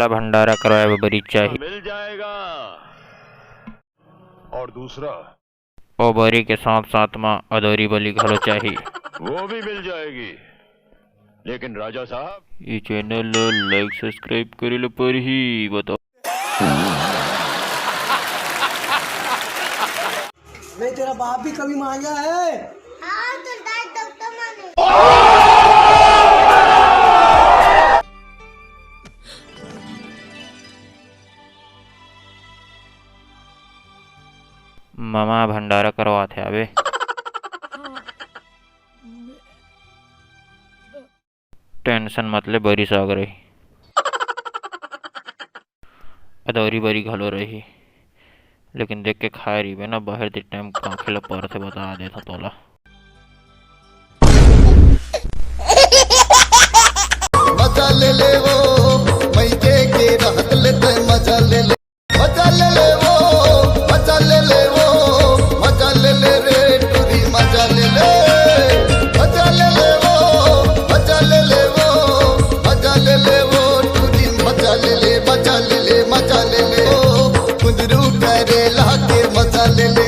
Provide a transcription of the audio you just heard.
पहला भंडारा करवाया बरी चाहिए मिल जाएगा। और दूसरा और बरी के साथ साथ में अदौरी बलि घलो चाहिए। वो भी मिल जाएगी। लेकिन राजा साहब ये चैनल लाइक सब्सक्राइब करे लो पर ही बताओ। वे तेरा बाप भी कभी मांगा है? हाँ तो दाद दो तो माने। मामा भंडारा करवाते अबे टेंशन मत ले बरी साग रही अदौरी बरी घलो रही लेकिन देख के खा रही बे ना बाहर दे टाइम काखेला पर से बता देता तोला। मजा ले ले वो मैके के राहत लेते मजा ले ले मजा ले ले वो मजा ले ले वो मजा ले ले रे टूरी मजा ले ले मजा ले ले वो मजा ले ले वो मजा ले ले वो टूरी मजा ले ले मजा ले ले मजा ले ले कुंदरू करे लाके मजा ले ले